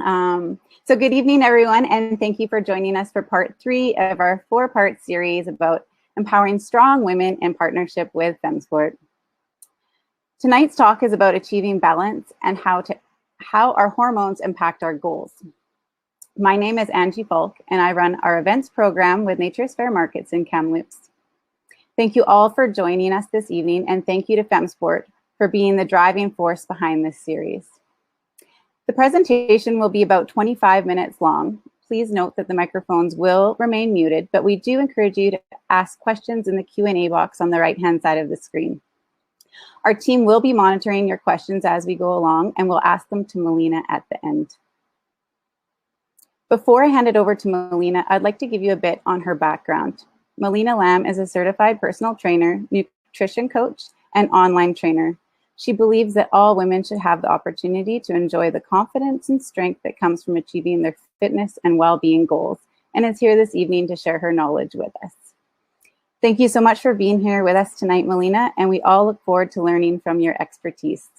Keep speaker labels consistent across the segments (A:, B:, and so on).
A: So good evening, everyone, and thank you for joining us for part 3 of our 4-part series about empowering strong women in partnership with FemSport. Tonight's talk is about achieving balance and how our hormones impact our goals. My name is Angie Falk, and I run our events program with Nature's Fair Markets in Kamloops. Thank you all for joining us this evening, and thank you to FemSport for being the driving force behind this series. The presentation will be about 25 minutes long. Please note that the microphones will remain muted, but we do encourage you to ask questions in the Q&A box on the right-hand side of the screen. Our team will be monitoring your questions as we go along, and we'll ask them to Melina at the end. Before I hand it over to Melina, I'd like to give you a bit on her background. Melina Lamb is a certified personal trainer, nutrition coach, and online trainer. She believes that all women should have the opportunity to enjoy the confidence and strength that comes from achieving their fitness and well-being goals, and is here this evening to share her knowledge with us. Thank you so much for being here with us tonight, Melina, and we all look forward to learning from your expertise.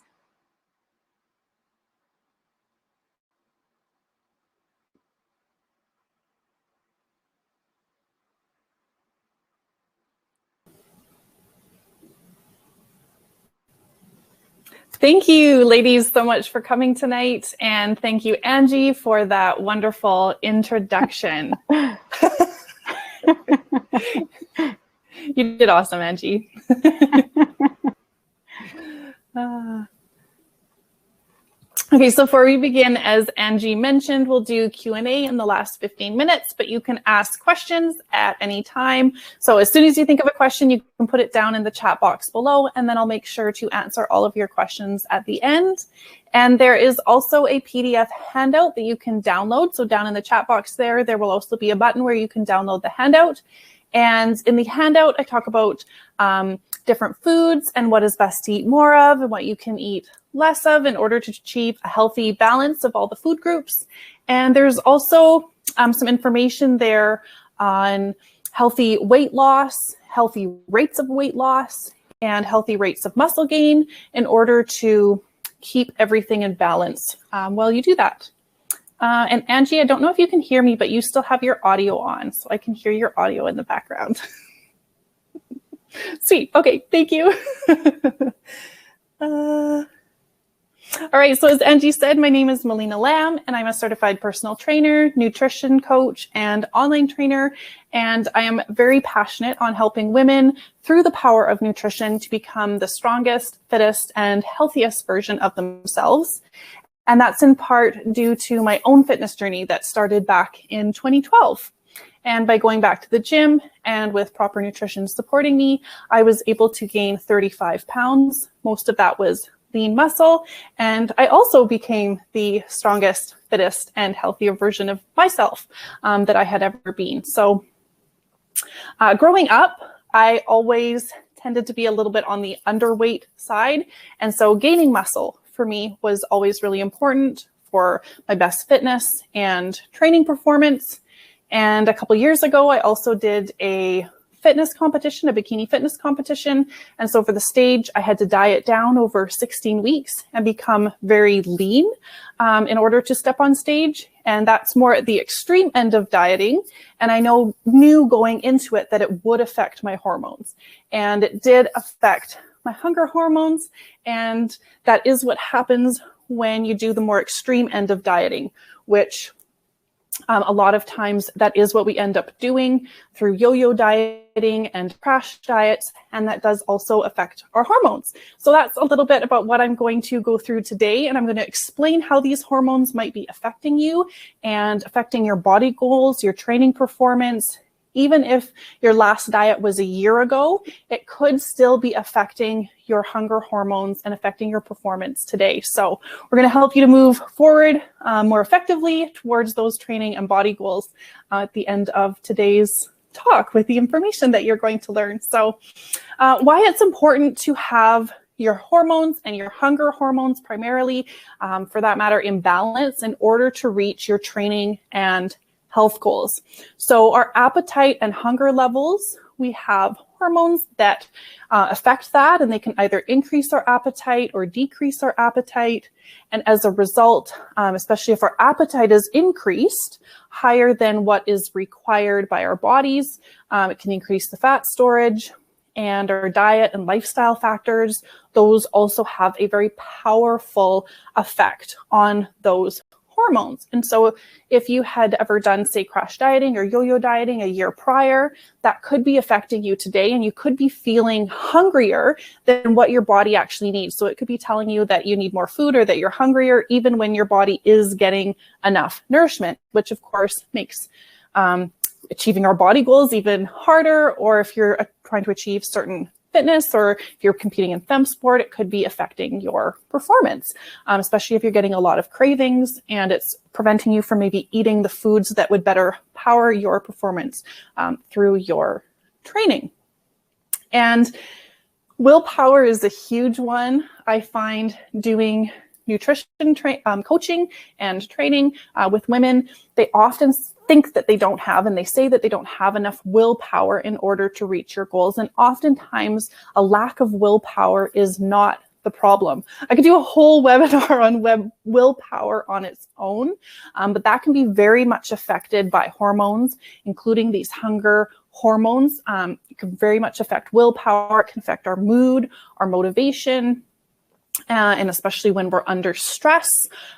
B: Thank you, ladies, so much for coming tonight. And thank you, Angie, for that wonderful introduction. You did awesome, Angie. Okay, so before we begin, as Angie mentioned, we'll do Q&A in the last 15 minutes, but you can ask questions at any time. So as soon as you think of a question, you can put it down in the chat box below, and then I'll make sure to answer all of your questions at the end. And there is also a PDF handout that you can download. So down in the chat box there will also be a button where you can download the handout. And in the handout, I talk about different foods and what is best to eat more of and what you can eat less of in order to achieve a healthy balance of all the food groups. And there's also some information there on healthy weight loss, healthy rates of weight loss, and healthy rates of muscle gain in order to keep everything in balance while you do that. And Angie, I don't know if you can hear me, but you still have your audio on, so I can hear your audio in the background. Sweet. Okay, thank you. All right, so as Angie said, my name is Melina Lamb, and I'm a certified personal trainer, nutrition coach, and online trainer. And I am very passionate on helping women through the power of nutrition to become the strongest, fittest, and healthiest version of themselves. And that's in part due to my own fitness journey that started back in 2012. And by going back to the gym and with proper nutrition supporting me, I was able to gain 35 pounds. Most of that was lean muscle. And I also became the strongest, fittest, and healthier version of myself that I had ever been. So growing up, I always tended to be a little bit on the underweight side. And so gaining muscle for me was always really important for my best fitness and training performance. And a couple years ago, I also did a fitness competition, a bikini fitness competition. And so for the stage, I had to diet down over 16 weeks and become very lean in order to step on stage. And that's more at the extreme end of dieting. And I knew going into it that it would affect my hormones. And it did affect my hunger hormones. And that is what happens when you do the more extreme end of dieting, which a lot of times that is what we end up doing through yo-yo dieting and crash diets, and that does also affect our hormones. So that's a little bit about what I'm going to go through today, and I'm going to explain how these hormones might be affecting you and affecting your body goals, your training performance. Even if your last diet was a year ago, it could still be affecting your hunger hormones and affecting your performance today. So we're going to help you to move forward more effectively towards those training and body goals at the end of today's talk with the information that you're going to learn. So why it's important to have your hormones and your hunger hormones primarily, for that matter, in balance in order to reach your training and health goals. So our appetite and hunger levels, we have hormones that affect that, and they can either increase our appetite or decrease our appetite. And as a result, especially if our appetite is increased higher than what is required by our bodies, it can increase the fat storage. And our diet and lifestyle factors, those also have a very powerful effect on those hormones. And so if you had ever done, say, crash dieting or yo-yo dieting a year prior, that could be affecting you today, and you could be feeling hungrier than what your body actually needs. So it could be telling you that you need more food or that you're hungrier, even when your body is getting enough nourishment, which of course makes achieving our body goals even harder. Or if you're trying to achieve certain fitness, or if you're competing in fem sport, it could be affecting your performance, especially if you're getting a lot of cravings and it's preventing you from maybe eating the foods that would better power your performance through your training. And willpower is a huge one. I find doing nutrition coaching and training with women, they often think that they don't have, and they say that they don't have enough willpower in order to reach your goals. And oftentimes a lack of willpower is not the problem. I could do a whole webinar on willpower on its own, but that can be very much affected by hormones, including these hunger hormones. It can very much affect willpower. It can affect our mood, our motivation, and especially when we're under stress,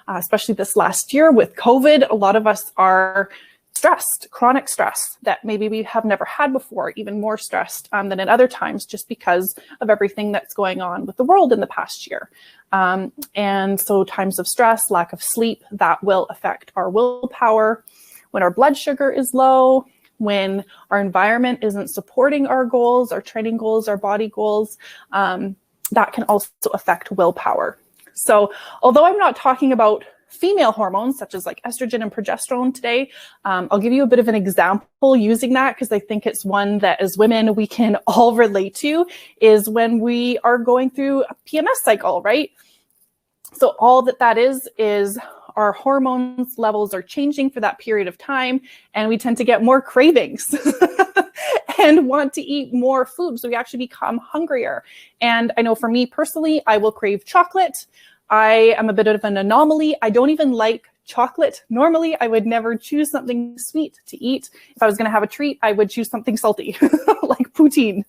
B: especially this last year with COVID, a lot of us are stressed, chronic stress that maybe we have never had before, even more stressed than at other times, just because of everything that's going on with the world in the past year. And so times of stress, lack of sleep, that will affect our willpower. When our blood sugar is low, when our environment isn't supporting our goals, our training goals, our body goals, that can also affect willpower. So although I'm not talking about female hormones such as like estrogen and progesterone today, I'll give you a bit of an example using that, because I think it's one that as women we can all relate to, is when we are going through a PMS cycle, right? So all that is our hormones levels are changing for that period of time, and we tend to get more cravings and want to eat more food. So we actually become hungrier. And I know for me personally, I will crave chocolate. I am a bit of an anomaly. I don't even like chocolate. Normally, I would never choose something sweet to eat. If I was going to have a treat, I would choose something salty, like poutine.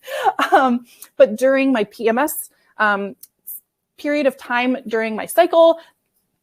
B: But during my PMS period of time during my cycle,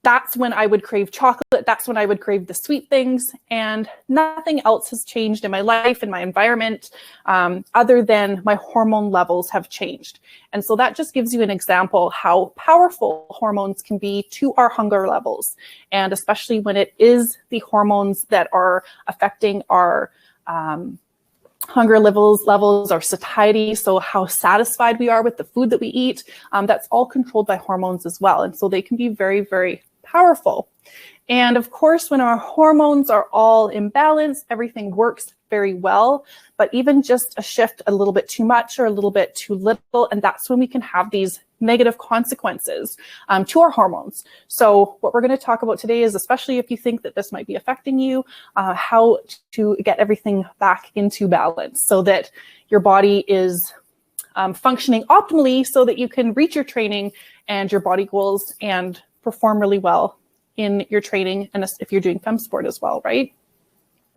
B: that's when I would crave chocolate. That's when I would crave the sweet things, and nothing else has changed in my life, in my environment, other than my hormone levels have changed. And so that just gives you an example how powerful hormones can be to our hunger levels. And especially when it is the hormones that are affecting our hunger levels, our satiety, so how satisfied we are with the food that we eat, that's all controlled by hormones as well. And so they can be very, very powerful. And of course, when our hormones are all in balance, everything works very well. But even just a shift a little bit too much or a little bit too little, and that's when we can have these negative consequences to our hormones. So what we're going to talk about today is, especially if you think that this might be affecting you, how to get everything back into balance so that your body is functioning optimally, so that you can reach your training and your body goals and perform really well in your training, and if you're doing fem sport as well, right?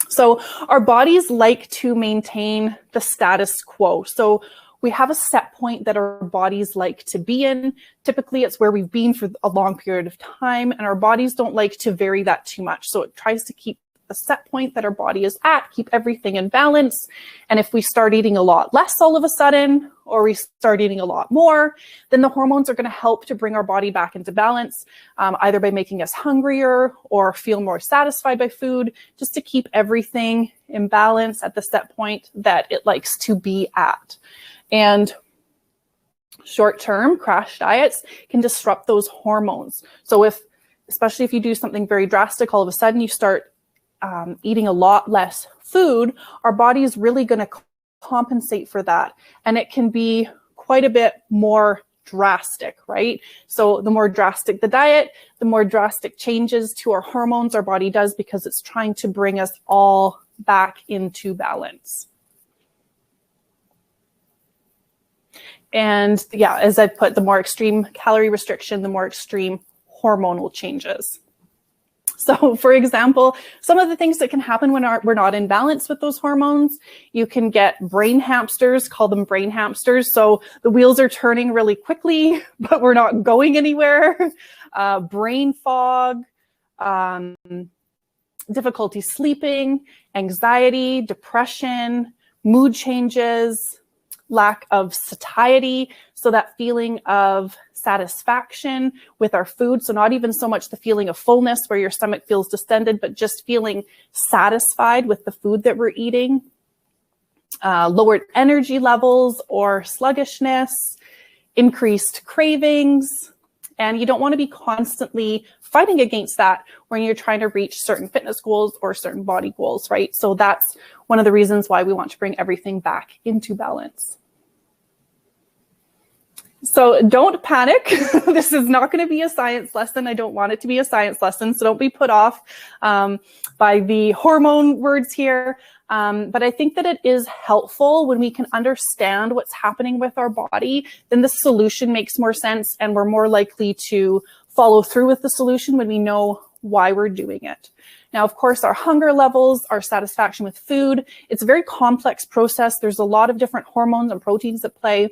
B: So our bodies like to maintain the status quo. So we have a set point that our bodies like to be in. Typically, it's where we've been for a long period of time, and our bodies don't like to vary that too much. So it tries to keep the set point that our body is at, keep everything in balance. And if we start eating a lot less all of a sudden, or we start eating a lot more, then the hormones are going to help to bring our body back into balance, either by making us hungrier or feel more satisfied by food, just to keep everything in balance at the set point that it likes to be at. And short-term crash diets can disrupt those hormones. So especially if you do something very drastic, all of a sudden you start eating a lot less food, our body is really going to compensate for that. And it can be quite a bit more drastic, right? So the more drastic the diet, the more drastic changes to our hormones our body does, because it's trying to bring us all back into balance. And yeah, as I put, the more extreme calorie restriction, the more extreme hormonal changes. So for example, some of the things that can happen when we're not in balance with those hormones, you can get brain hamsters, call them brain hamsters. So the wheels are turning really quickly, but we're not going anywhere. Brain fog, difficulty sleeping, anxiety, depression, mood changes, lack of satiety. So that feeling of satisfaction with our food. So not even so much the feeling of fullness where your stomach feels distended, but just feeling satisfied with the food that we're eating. Lowered energy levels or sluggishness, increased cravings. And you don't want to be constantly fighting against that when you're trying to reach certain fitness goals or certain body goals, right? So that's one of the reasons why we want to bring everything back into balance. So don't panic. This is not going to be a science lesson. I don't want it to be a science lesson. So don't be put off by the hormone words here. But I think that it is helpful when we can understand what's happening with our body, then the solution makes more sense and we're more likely to follow through with the solution when we know why we're doing it. Now, of course, our hunger levels, our satisfaction with food, it's a very complex process. There's a lot of different hormones and proteins at play.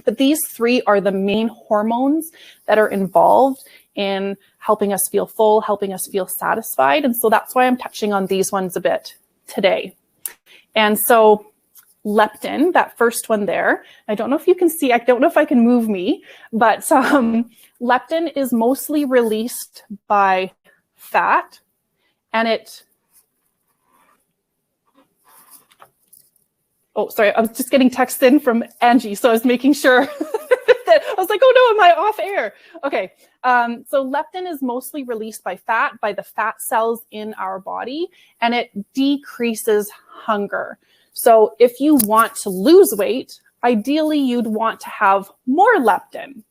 B: But these three are the main hormones that are involved in helping us feel full, helping us feel satisfied. And so that's why I'm touching on these ones a bit today. And so leptin, that first one there, I don't know if you can see, I don't know if I can move me, but leptin is mostly released by fat, and oh, sorry, I was just getting text in from Angie, so I was making sure that I was like, oh no, am I off air? Okay, so leptin is mostly released by fat, by the fat cells in our body, and it decreases hunger. So if you want to lose weight, ideally you'd want to have more leptin.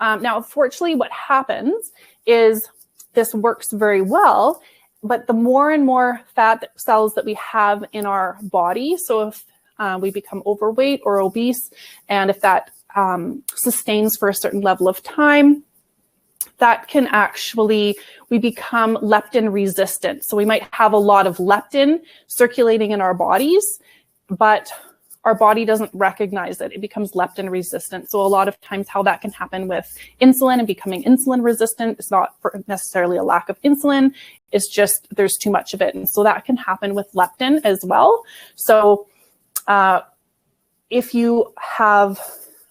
B: Now, unfortunately, what happens is this works very well, but the more and more fat cells that we have in our body, so if we become overweight or obese, and if that sustains for a certain level of time, that can actually, we become leptin resistant. So we might have a lot of leptin circulating in our bodies, but our body doesn't recognize it. It becomes leptin resistant. So a lot of times how that can happen with insulin and becoming insulin resistant, it's not necessarily a lack of insulin, it's just there's too much of it. And so that can happen with leptin as well. So if you have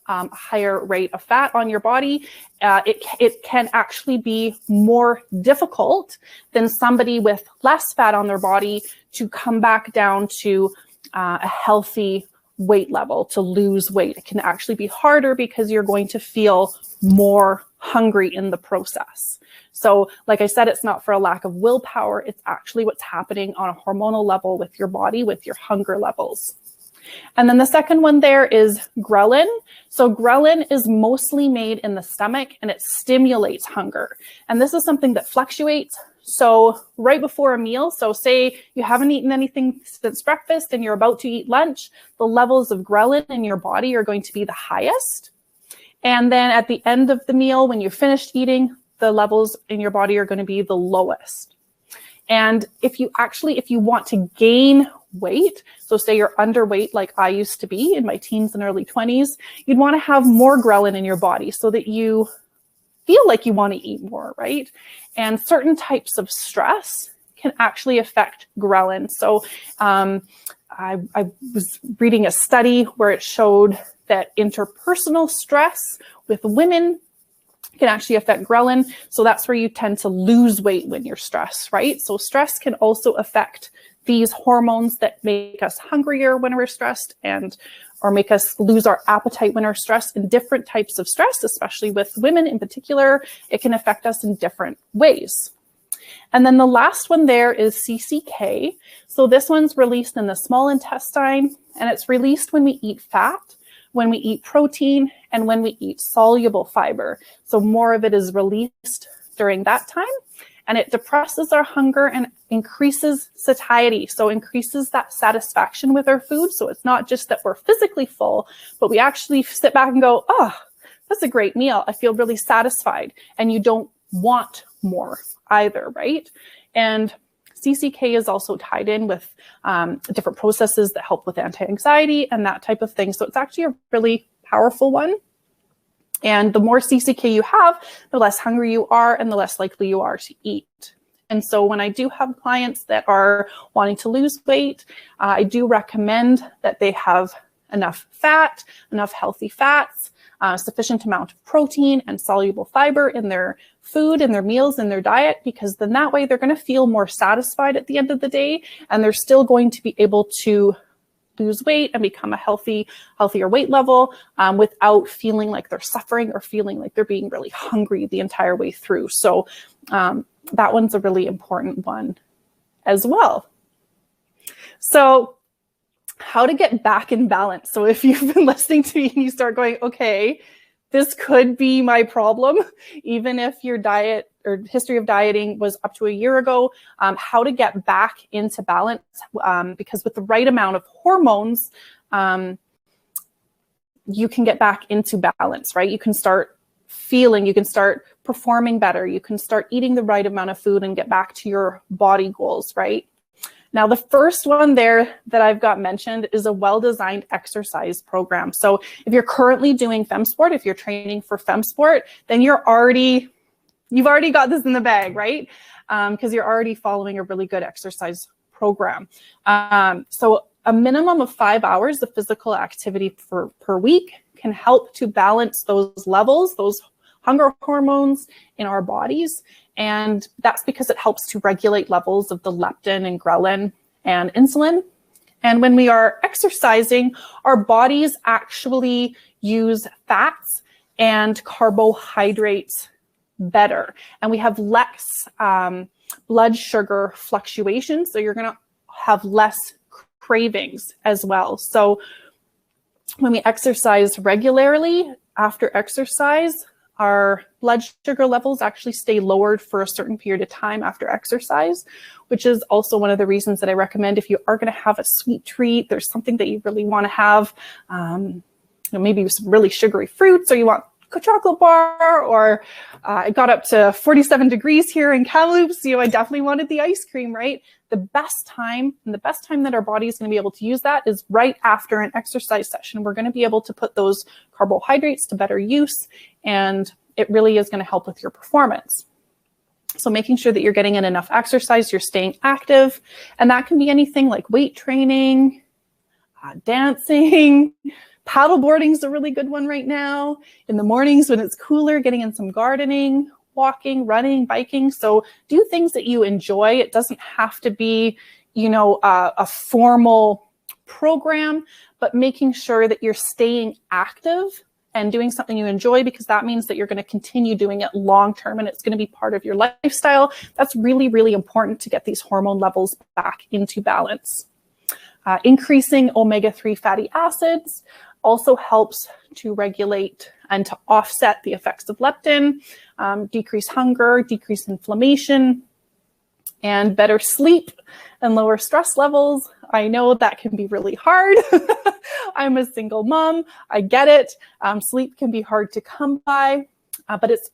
B: a higher rate of fat on your body, it can actually be more difficult than somebody with less fat on their body to come back down to a healthy weight level, to lose weight. It can actually be harder because you're going to feel more hungry in the process. So like I said, it's not for a lack of willpower. It's actually what's happening on a hormonal level with your body, with your hunger levels. And then the second one there is ghrelin. So ghrelin is mostly made in the stomach and it stimulates hunger. And this is something that fluctuates. So right before a meal, so say you haven't eaten anything since breakfast and you're about to eat lunch, the levels of ghrelin in your body are going to be the highest. And then at the end of the meal, when you're finished eating, the levels in your body are going to be the lowest. And if you want to gain weight, so say you're underweight like I used to be in my teens and early 20s, you'd want to have more ghrelin in your body so that you feel like you want to eat more, right? And certain types of stress can actually affect ghrelin. So I was reading a study where it showed that interpersonal stress with women can actually affect ghrelin. So that's where you tend to lose weight when you're stressed, right? So stress can also affect these hormones that make us hungrier when we're stressed or make us lose our appetite when we're stressed. In different types of stress, especially with women in particular, it can affect us in different ways. And then the last one there is CCK. So this one's released in the small intestine, and it's released when we eat fat, when we eat protein, and when we eat soluble fiber. So more of it is released during that time. and it depresses our hunger and increases satiety. So increases that satisfaction with our food. So it's not just that we're physically full, but we actually sit back and go, oh, that's a great meal. I feel really satisfied. And you don't want more either, right? And CCK is also tied in with different processes that help with anti-anxiety and that type of thing. So it's actually a really powerful one. And the more CCK you have, the less hungry you are and the less likely you are to eat. And so when I do have clients that are wanting to lose weight, I do recommend that they have enough fat, enough healthy fats, sufficient amount of protein and soluble fiber in their food, in their meals, in their diet, because then that way they're going to feel more satisfied at the end of the day, and they're still going to be able to lose weight and become a healthier weight level without feeling like they're suffering or feeling like they're being really hungry the entire way through. So that one's a really important one as well. So how to get back in balance. So if you've been listening to me and you start going, okay, this could be my problem, even if your diet or history of dieting was up to a year ago, how to get back into balance, because with the right amount of hormones, you can get back into balance, right? You can start feeling, you can start performing better, you can start eating the right amount of food and get back to your body goals, right? Now, the first one there that I've got mentioned is a well-designed exercise program. So if you're currently doing FemSport, if you're training for FemSport, then you've already got this in the bag, right? Because you're already following a really good exercise program. So a minimum of 5 hours of physical activity per week can help to balance those levels, those hunger hormones in our bodies. And that's because it helps to regulate levels of the leptin and ghrelin and insulin. And when we are exercising, our bodies actually use fats and carbohydrates better. And we have less blood sugar fluctuations. So you're going to have less cravings as well. So when we exercise regularly, after exercise, our blood sugar levels actually stay lowered for a certain period of time after exercise, which is also one of the reasons that I recommend if you are going to have a sweet treat, there's something that you really want to have, maybe some really sugary fruits, or you want a chocolate bar, or it got up to 47 degrees here in Kamloops, I definitely wanted the ice cream, right? The best time that our body is going to be able to use that is right after an exercise session. We're going to be able to put those carbohydrates to better use, and it really is going to help with your performance. So making sure that you're getting in enough exercise, you're staying active, and that can be anything like weight training, dancing, paddleboarding is a really good one right now. In the mornings when it's cooler, getting in some gardening, walking, running, biking. So do things that you enjoy. It doesn't have to be, a formal program, but making sure that you're staying active and doing something you enjoy, because that means that you're going to continue doing it long term and it's going to be part of your lifestyle. That's really, really important to get these hormone levels back into balance. Increasing omega-3 fatty acids also helps to regulate and to offset the effects of leptin, decrease hunger, decrease inflammation, and better sleep and lower stress levels. I know that can be really hard. I'm a single mom. I get it. Sleep can be hard to come by, but it's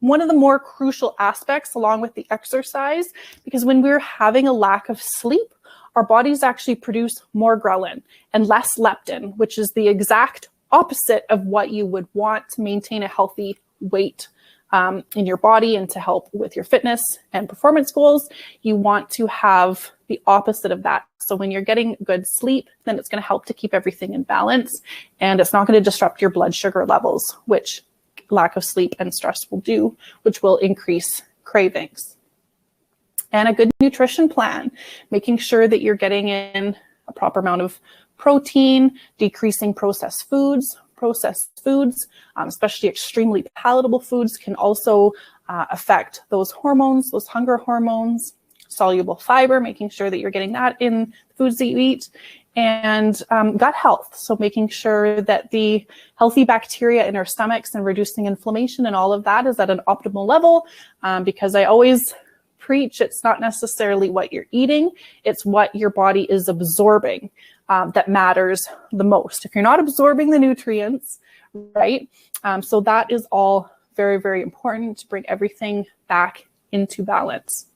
B: one of the more crucial aspects along with the exercise, because when we're having a lack of sleep, our bodies actually produce more ghrelin and less leptin, which is the exact opposite of what you would want to maintain a healthy weight in your body and to help with your fitness and performance goals. You want to have the opposite of that. So when you're getting good sleep, then it's going to help to keep everything in balance, and it's not going to disrupt your blood sugar levels, which lack of sleep and stress will do, which will increase cravings. And a good nutrition plan, making sure that you're getting in a proper amount of protein, decreasing processed foods, especially extremely palatable foods, can also affect those hormones, those hunger hormones. Soluble fiber, making sure that you're getting that in the foods that you eat. And gut health, so making sure that the healthy bacteria in our stomachs and reducing inflammation and all of that is at an optimal level, because I always preach. It's not necessarily what you're eating. It's what your body is absorbing that matters the most. If you're not absorbing the nutrients, right? So that is all very, very important to bring everything back into balance.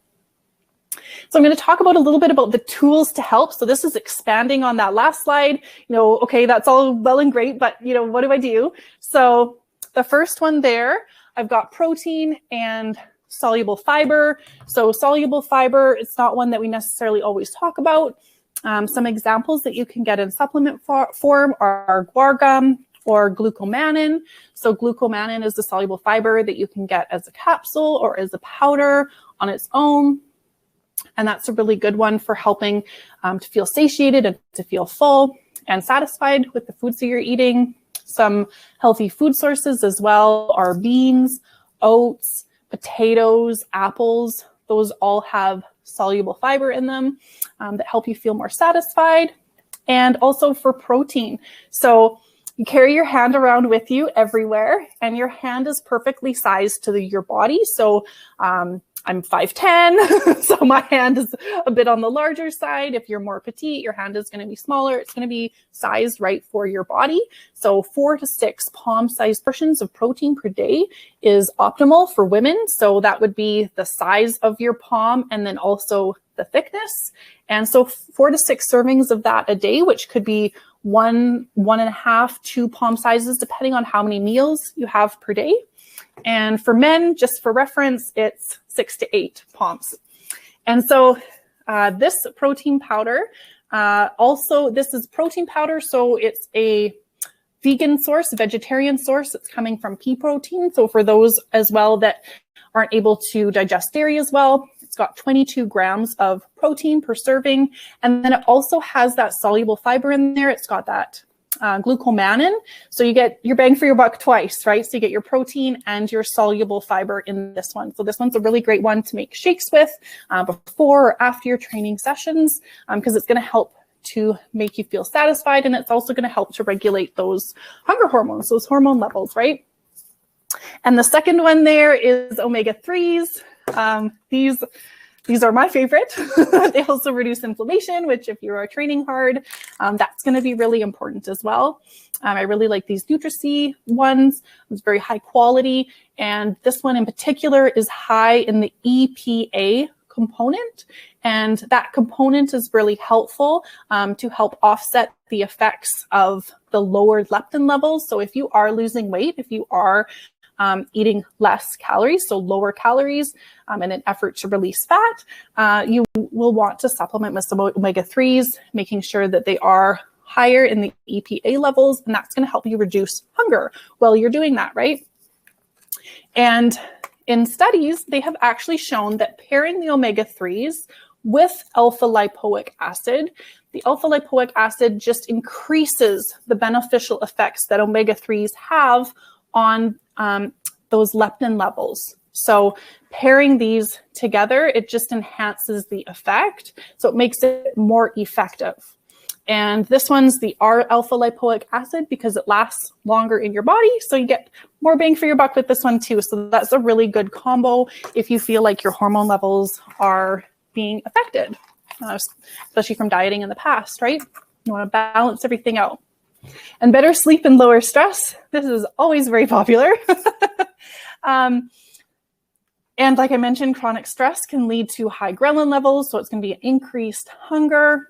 B: So I'm going to talk about a little bit about the tools to help. So this is expanding on that last slide. Okay, that's all well and great, but what do I do? So the first one there, I've got protein and soluble fiber. So soluble fiber, it's not one that we necessarily always talk about. Some examples that you can get in supplement form are guar gum or glucomannan. So glucomannan is the soluble fiber that you can get as a capsule or as a powder on its own. And that's a really good one for helping to feel satiated and to feel full and satisfied with the foods that you're eating. Some healthy food sources as well are beans, oats, potatoes, apples. Those all have soluble fiber in them that help you feel more satisfied. And also for protein. So you carry your hand around with you everywhere, and your hand is perfectly sized to your body. So I'm 5'10", so my hand is a bit on the larger side. If you're more petite, your hand is going to be smaller. It's going to be sized right for your body. So 4 to 6 palm-sized portions of protein per day is optimal for women. So that would be the size of your palm and then also the thickness. And so 4 to 6 servings of that a day, which could be 1.5, 2 palm sizes, depending on how many meals you have per day. And for men, just for reference, it's 6 to 8 palms. And so this protein powder, this is protein powder. So it's a vegan source, a vegetarian source. It's coming from pea protein. So for those as well that aren't able to digest dairy as well, it's got 22 grams of protein per serving. And then it also has that soluble fiber in there. It's got that glucomannan. So you get your bang for your buck twice, right? So you get your protein and your soluble fiber in this one. So this one's a really great one to make shakes with before or after your training sessions because it's going to help to make you feel satisfied. And it's also going to help to regulate those hunger hormones, those hormone levels, right? And the second one there is omega-3s. These are my favorite. They also reduce inflammation, which if you are training hard, that's going to be really important as well. I really like these Nutri-C ones. It's very high quality. And this one in particular is high in the EPA component. And that component is really helpful to help offset the effects of the lower leptin levels. So if you are losing weight, if you are eating less calories, so lower calories in an effort to release fat, you will want to supplement with some omega-3s, making sure that they are higher in the EPA levels, and that's going to help you reduce hunger while you're doing that, right? And in studies, they have actually shown that pairing the omega-3s with alpha lipoic acid, the alpha lipoic acid just increases the beneficial effects that omega-3s have on those leptin levels. So pairing these together, it just enhances the effect. So it makes it more effective. And this one's the R-alpha lipoic acid because it lasts longer in your body. So you get more bang for your buck with this one too. So that's a really good combo if you feel like your hormone levels are being affected, especially from dieting in the past, right? You want to balance everything out. And better sleep and lower stress. This is always very popular. And like I mentioned, chronic stress can lead to high ghrelin levels. So it's going to be an increased hunger.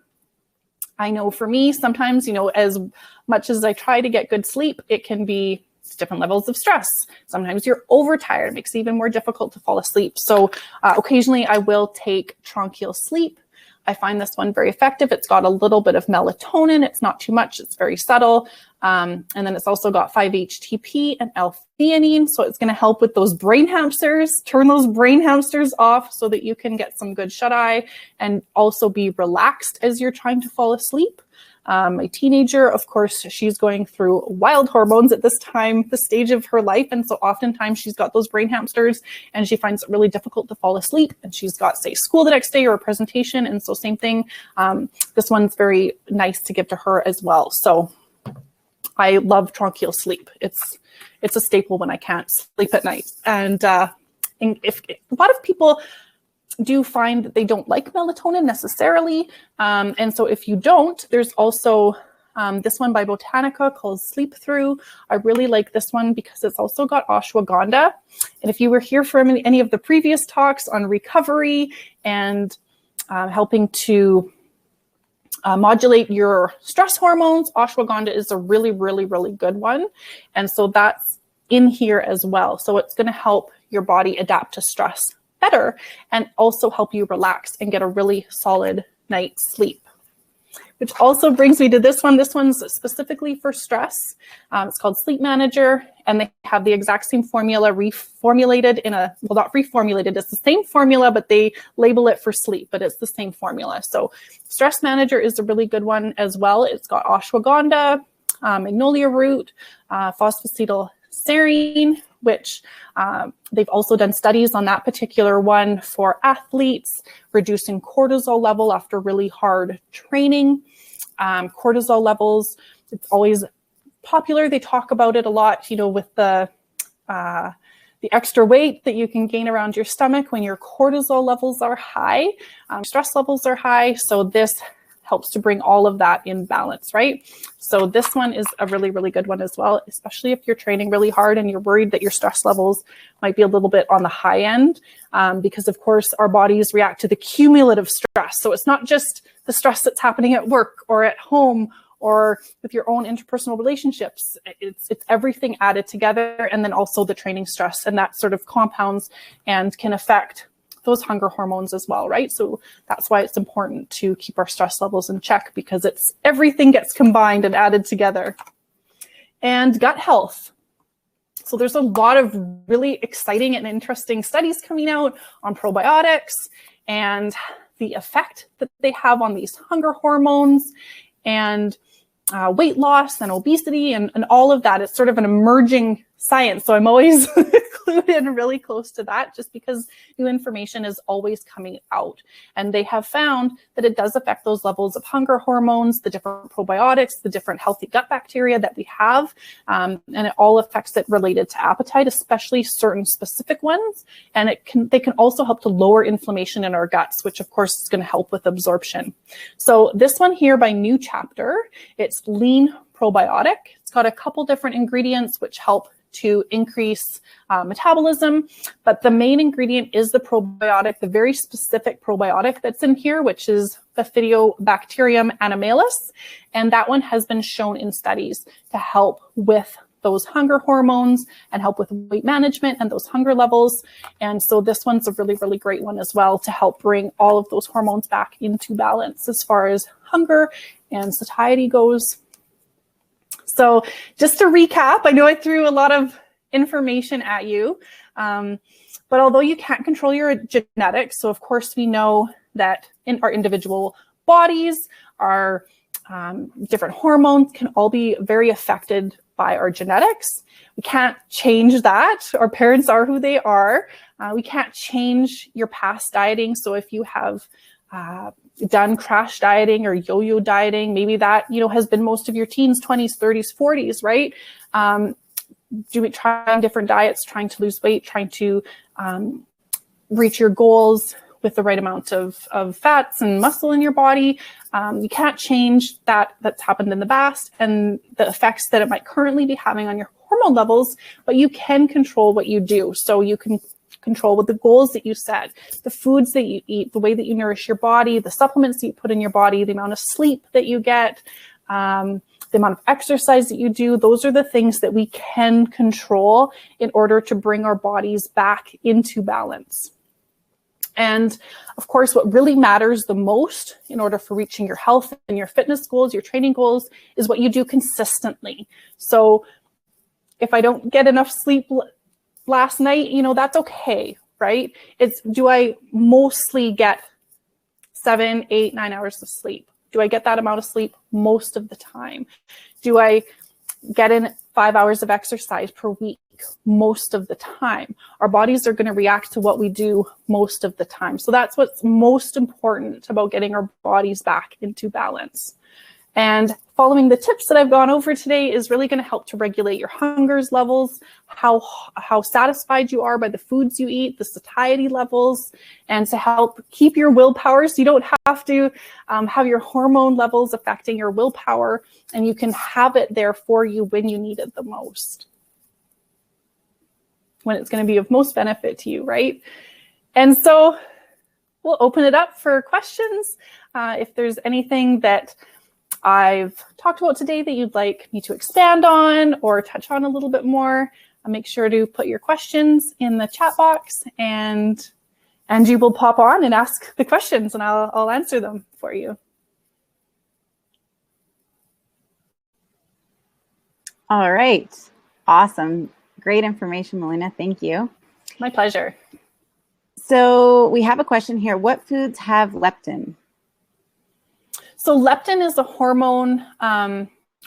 B: I know for me, sometimes, as much as I try to get good sleep, it can be different levels of stress. Sometimes you're overtired. It makes it even more difficult to fall asleep. So occasionally I will take Tranquil Sleep. I find this one very effective. It's got a little bit of melatonin. It's not too much. It's very subtle. And then it's also got 5-HTP and L-theanine. So it's going to help with those brain hamsters, turn those brain hamsters off so that you can get some good shut-eye and also be relaxed as you're trying to fall asleep. My teenager, of course, she's going through wild hormones at this time, the stage of her life. And so oftentimes she's got those brain hamsters and she finds it really difficult to fall asleep. And she's got, say, school the next day or a presentation. And so same thing. This one's very nice to give to her as well. So I love Tranquil Sleep. It's a staple when I can't sleep at night. And if a lot of people do find that they don't like melatonin necessarily. And so if you don't, there's also this one by Botanica called Sleep Through. I really like this one because it's also got ashwagandha. And if you were here for any of the previous talks on recovery and helping to modulate your stress hormones, ashwagandha is a really, really, really good one. And so that's in here as well. So it's going to help your body adapt to stress better and also help you relax and get a really solid night's sleep. Which also brings me to this one. This one's specifically for stress. It's called Sleep Manager, and they have the exact same formula reformulated in a, well, not reformulated, it's the same formula, but they label it for sleep, but it's the same formula. So Stress Manager is a really good one as well. It's got ashwagandha, magnolia root, phosphatidylserine, which they've also done studies on that particular one for athletes, reducing cortisol level after really hard training. Cortisol levels, it's always popular. They talk about it a lot, you know, with the extra weight that you can gain around your stomach when your cortisol levels are high, stress levels are high. So this helps to bring all of that in balance, right? So this one is a really, really good one as well, especially if you're training really hard and you're worried that your stress levels might be a little bit on the high end, because of course our bodies react to the cumulative stress. So it's not just the stress that's happening at work or at home or with your own interpersonal relationships. It's everything added together, and then also the training stress, and that sort of compounds and can affect those hunger hormones as well, right? So that's why it's important to keep our stress levels in check, because it's everything gets combined and added together. And gut health. So there's a lot of really exciting and interesting studies coming out on probiotics and the effect that they have on these hunger hormones and weight loss and obesity and all of that. It's sort of an emerging science. So I'm always clued in really close to that, just because new information is always coming out. And they have found that it does affect those levels of hunger hormones, the different probiotics, the different healthy gut bacteria that we have. And it all affects it related to appetite, especially certain specific ones. And they can also help to lower inflammation in our guts, which of course is going to help with absorption. So this one here by New Chapter, it's lean probiotic. It's got a couple different ingredients which help to increase metabolism, but the main ingredient is the probiotic, the very specific probiotic that's in here, which is Bifidobacterium animalis, and that one has been shown in studies to help with those hunger hormones and help with weight management and those hunger levels. And so this one's a really, really great one as well to help bring all of those hormones back into balance as far as hunger and satiety goes. So just to recap, I know I threw a lot of information at you, but although you can't control your genetics, so of course we know that in our individual bodies, our different hormones can all be very affected by our genetics. We can't change that. Our parents are who they are. We can't change your past dieting. So if you have done crash dieting or yo-yo dieting, maybe that, you know, has been most of your teens, 20s, 30s, 40s, right? Trying different diets, trying to lose weight, trying to reach your goals with the right amount of fats and muscle in your body. You can't change that's happened in the past and the effects that it might currently be having on your hormone levels, but you can control what you do. So you can control with the goals that you set, the foods that you eat, the way that you nourish your body, the supplements that you put in your body, the amount of sleep that you get, the amount of exercise that you do. Those are the things that we can control in order to bring our bodies back into balance. And of course, what really matters the most in order for reaching your health and your fitness goals, your training goals, is what you do consistently. So if I don't get enough sleep last night, you know, that's okay, right? Do I mostly get 7, 8, 9 hours of sleep? Do I get that amount of sleep most of the time? Do I get in 5 hours of exercise per week most of the time? Our bodies are going to react to what we do most of the time. So that's what's most important about getting our bodies back into balance. And following the tips that I've gone over today is really going to help to regulate your hungers levels, how satisfied you are by the foods you eat, the satiety levels, and to help keep your willpower so you don't have to have your hormone levels affecting your willpower, and you can have it there for you when you need it the most, when it's going to be of most benefit to you, right? And so we'll open it up for questions. If there's anything that I've talked about today that you'd like me to expand on or touch on a little bit more, make sure to put your questions in the chat box, and Angie will pop on and ask the questions, and I'll answer them for you.
A: All right. Awesome. Great information, Melina. Thank you.
B: My pleasure.
A: So we have a question here. What foods have leptin?
B: So leptin is a hormone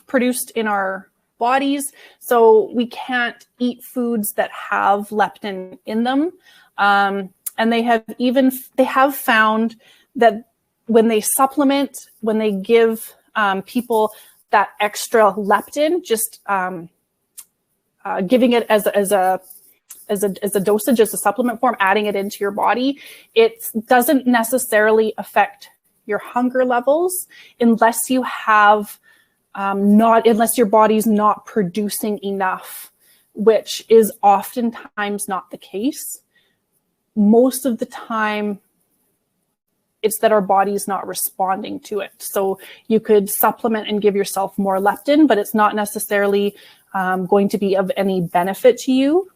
B: produced in our bodies. So we can't eat foods that have leptin in them. And they have found that when they supplement, when they give people that extra leptin, just giving it as a dosage, as a supplement form, adding it into your body, it doesn't necessarily affect your hunger levels unless you have unless your body's not producing enough, which is oftentimes not the case. Most of the time, it's that our body's not responding to it. So you could supplement and give yourself more leptin, but it's not necessarily going to be of any benefit to you.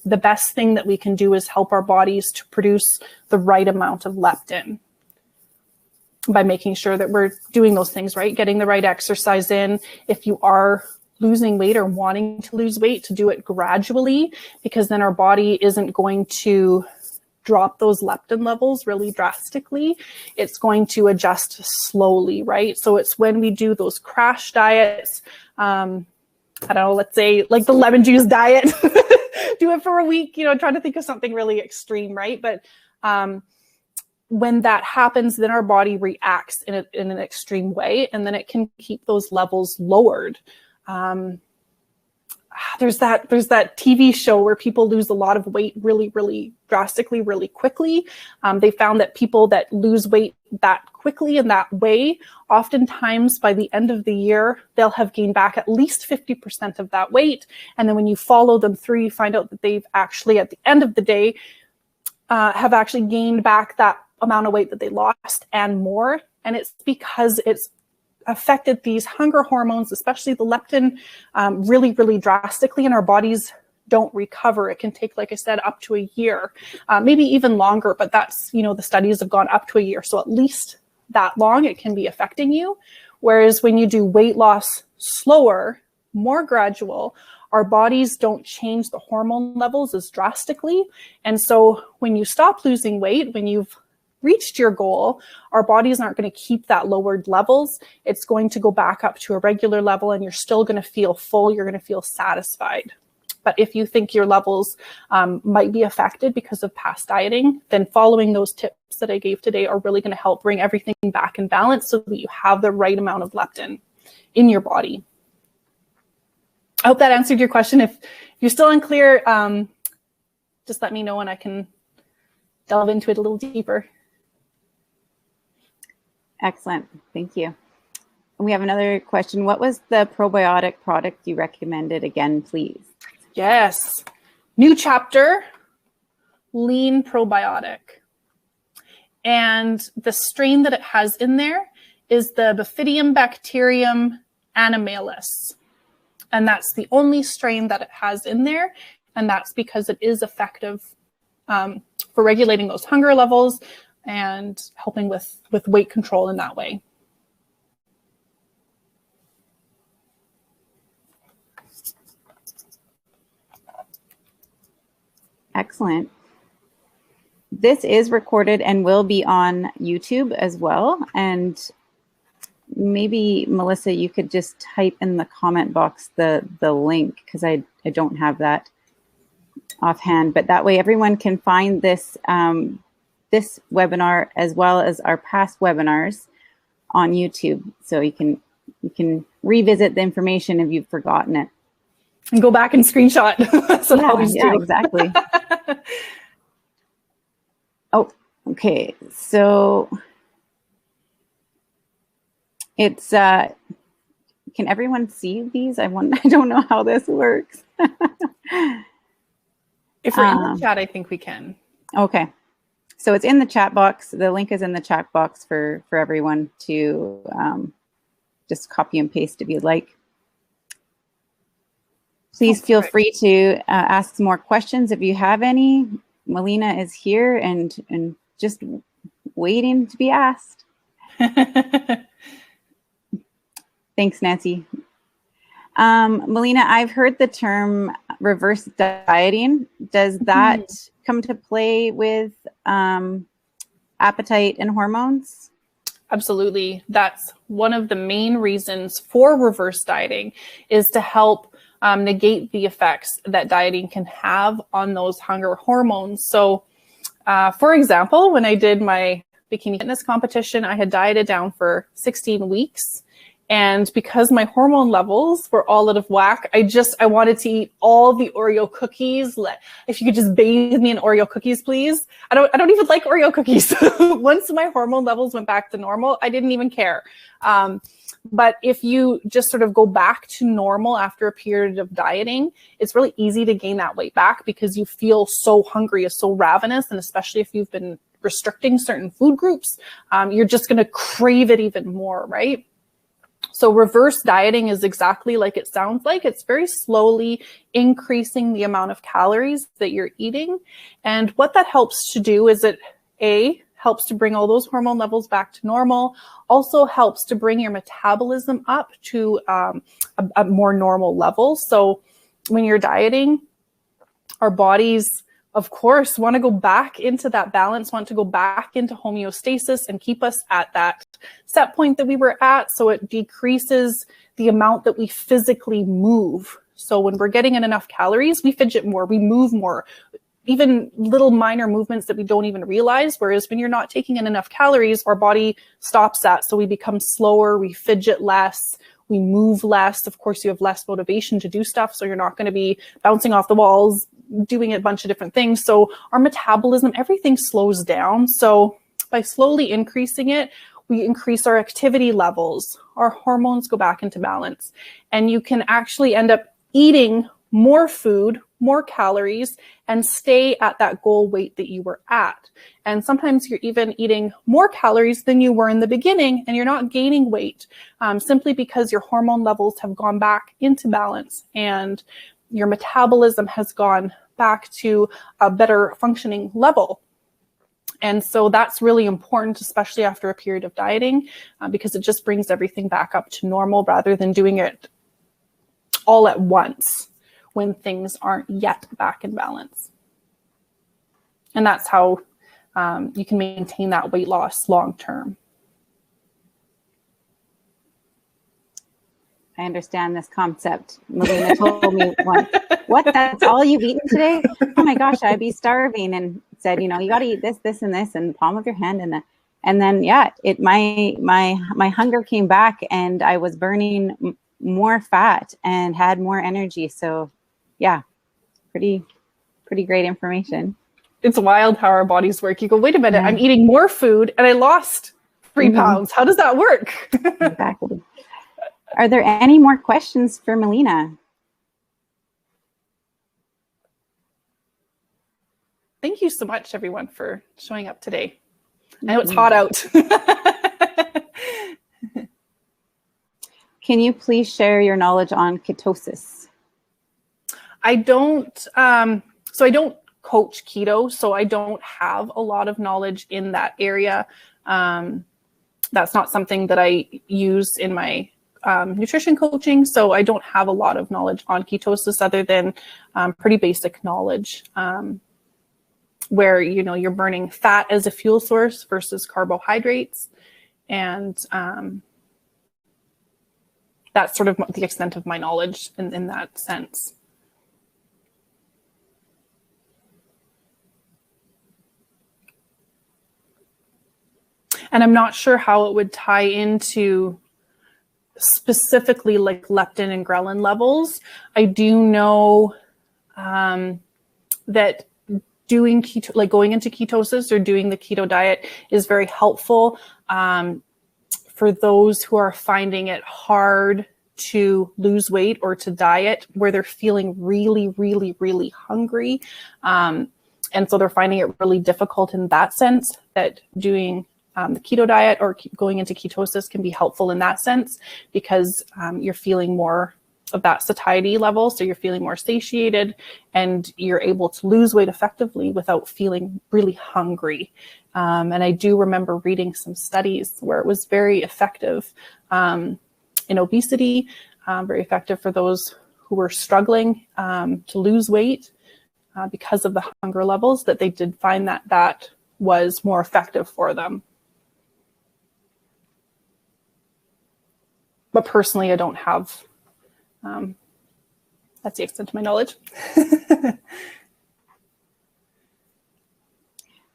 B: The best thing that we can do is help our bodies to produce the right amount of leptin by making sure that we're doing those things right, getting the right exercise in. If you are losing weight or wanting to lose weight, to do it gradually, because then our body isn't going to drop those leptin levels really drastically. It's going to adjust slowly, right? So it's when we do those crash diets, I don't know, let's say like the lemon juice diet, do it for a week, trying to think of something really extreme, right? But when that happens, then our body reacts in an extreme way, and then it can keep those levels lowered. There's that TV show where people lose a lot of weight really, really drastically, really quickly. They found that people that lose weight that quickly in that way, oftentimes by the end of the year, they'll have gained back at least 50% of that weight. And then when you follow them through, you find out that they've actually, at the end of the day, have actually gained back that amount of weight that they lost and more. And it's because it's affected these hunger hormones, especially the leptin, really, really drastically, and our bodies don't recover. It can take, like I said, up to a year, maybe even longer, but that's, the studies have gone up to a year. So at least that long it can be affecting you. Whereas when you do weight loss slower, more gradual, our bodies don't change the hormone levels as drastically. And so when you stop losing weight, when you've reached your goal, our bodies aren't going to keep that lowered levels. It's going to go back up to a regular level, and you're still going to feel full. You're going to feel satisfied. But if you think your levels might be affected because of past dieting, then following those tips that I gave today are really going to help bring everything back in balance so that you have the right amount of leptin in your body. I hope that answered your question. If you're still unclear, just let me know and I can delve into it a little deeper.
A: Excellent. Thank you. And we have another question. What was the probiotic product you recommended again, please?
B: Yes. New Chapter, lean probiotic. And the strain that it has in there is the Bifidobacterium animalis. And that's the only strain that it has in there. And that's because it is effective for regulating those hunger levels and helping with weight control in that way.
A: Excellent. This is recorded and will be on YouTube as well. And maybe, Melissa, you could just type in the comment box the link, because I don't have that offhand. But that way everyone can find this this webinar as well as our past webinars on YouTube. So you can revisit the information if you've forgotten it.
B: And go back and screenshot. That's what I always do.
A: Yeah, exactly. Oh, okay. So it's, can everyone see these? I don't know how this works.
B: If we're in the chat, I think we can.
A: Okay. So it's in the chat box. The link is in the chat box for everyone to just copy and paste if you'd like. Please feel free to ask more questions if you have any. Melina is here and just waiting to be asked. Thanks, Nancy. Melina, I've heard the term reverse dieting. Does that come to play with appetite and hormones?
B: Absolutely. That's one of the main reasons for reverse dieting, is to help negate the effects that dieting can have on those hunger hormones. So, for example, when I did my bikini fitness competition, I had dieted down for 16 weeks. And because my hormone levels were all out of whack, I wanted to eat all the Oreo cookies. If you could just bathe me in Oreo cookies, please. I don't even like Oreo cookies. Once my hormone levels went back to normal, I didn't even care. But if you just sort of go back to normal after a period of dieting, it's really easy to gain that weight back because you feel so hungry, so ravenous, and especially if you've been restricting certain food groups, you're just going to crave it even more, right? So reverse dieting is exactly like it sounds like. It's very slowly increasing the amount of calories that you're eating. And what that helps to do is it, helps to bring all those hormone levels back to normal, also helps to bring your metabolism up to a more normal level. So when you're dieting, our bodies, of course, want to go back into that balance, want to go back into homeostasis and keep us at that set point that we were at. So it decreases the amount that we physically move. So when we're getting in enough calories, we fidget more, we move more, even little minor movements that we don't even realize. Whereas when you're not taking in enough calories, our body stops that. So we become slower, we fidget less, we move less. Of course, you have less motivation to do stuff. So you're not going to be bouncing off the walls, doing a bunch of different things. So our metabolism, everything slows down. So by slowly increasing it, we increase our activity levels, our hormones go back into balance, and you can actually end up eating more food, more calories, and stay at that goal weight that you were at. And sometimes you're even eating more calories than you were in the beginning, and you're not gaining weight simply because your hormone levels have gone back into balance and your metabolism has gone back to a better functioning level. And so that's really important, especially after a period of dieting, because it just brings everything back up to normal rather than doing it all at once when things aren't yet back in balance. And that's how you can maintain that weight loss long term.
A: I understand this concept. Melina told me once, what, that's all you've eaten today? Oh my gosh, I'd be starving. And said, you got to eat this, this, and this in the palm of your hand. And then, yeah, my hunger came back and I was burning more fat and had more energy. So yeah, pretty great information.
B: It's wild how our bodies work. You go, wait a minute, I'm eating more food and I lost 3 pounds. How does that work?
A: Exactly. Are there any more questions for Melina?
B: Thank you so much, everyone, for showing up today. I know it's hot out.
A: Can you please share your knowledge on ketosis?
B: I don't, so I don't coach keto, so I don't have a lot of knowledge in that area. That's not something that I use in my nutrition coaching, so I don't have a lot of knowledge on ketosis other than pretty basic knowledge, where you're burning fat as a fuel source versus carbohydrates, and that's sort of the extent of my knowledge in that sense. And I'm not sure how it would tie into specifically like leptin and ghrelin levels. I do know that doing keto, like going into ketosis or doing the keto diet, is very helpful for those who are finding it hard to lose weight or to diet, where they're feeling really, really, really hungry. And so they're finding it really difficult in that sense, that doing the keto diet or going into ketosis can be helpful in that sense, because you're feeling more of that satiety level. So you're feeling more satiated and you're able to lose weight effectively without feeling really hungry. And I do remember reading some studies where it was very effective in obesity, very effective for those who were struggling to lose weight because of the hunger levels, that they did find that that was more effective for them. But personally, I don't have, that's the extent of my knowledge.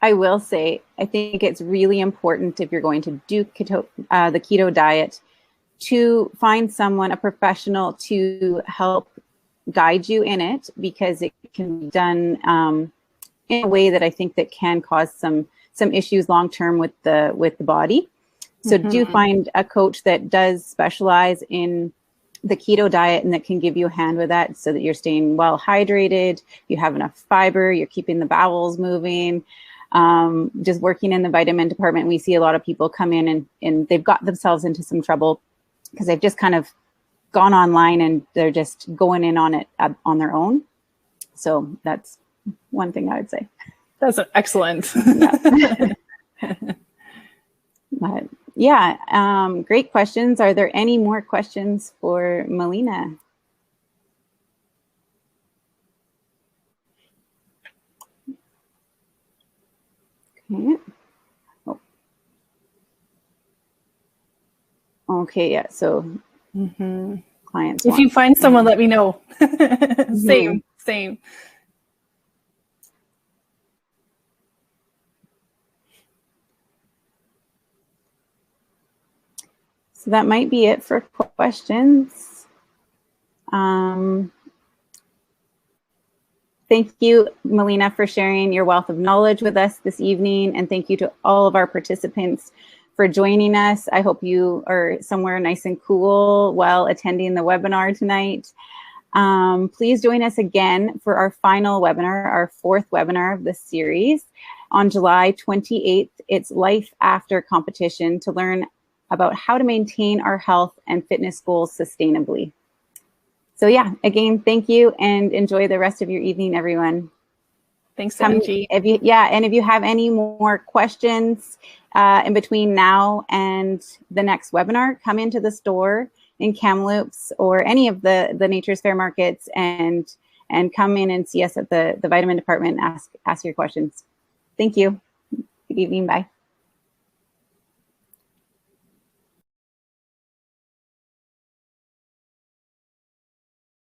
A: I will say, I think it's really important, if you're going to do the keto diet, to find someone, a professional, to help guide you in it, because it can be done in a way that I think that can cause some issues long term with the body. So do find a coach that does specialize in the keto diet and that can give you a hand with that, so that you're staying well hydrated, you have enough fiber, you're keeping the bowels moving. Just working in the vitamin department, we see a lot of people come in and they've got themselves into some trouble because they've just kind of gone online and they're just going in on it on their own. So that's one thing I would say.
B: That's excellent.
A: But yeah, great questions. Are there any more questions for Melina? Okay. Oh. Okay, yeah, so clients.
B: If you find someone, let me know. Same.
A: So that might be it for questions. Thank you, Melina, for sharing your wealth of knowledge with us this evening. And thank you to all of our participants for joining us. I hope you are somewhere nice and cool while attending the webinar tonight. Please join us again for our final webinar, our fourth webinar of this series. On July 28th, it's Life After Competition, to learn about how to maintain our health and fitness goals sustainably. So yeah, again, thank you and enjoy the rest of your evening, everyone.
B: Thanks, Angie.
A: And if you have any more questions in between now and the next webinar, come into the store in Kamloops or any of the Nature's Fair markets and come in and see us at the vitamin department and ask your questions. Thank you. Good evening. Bye.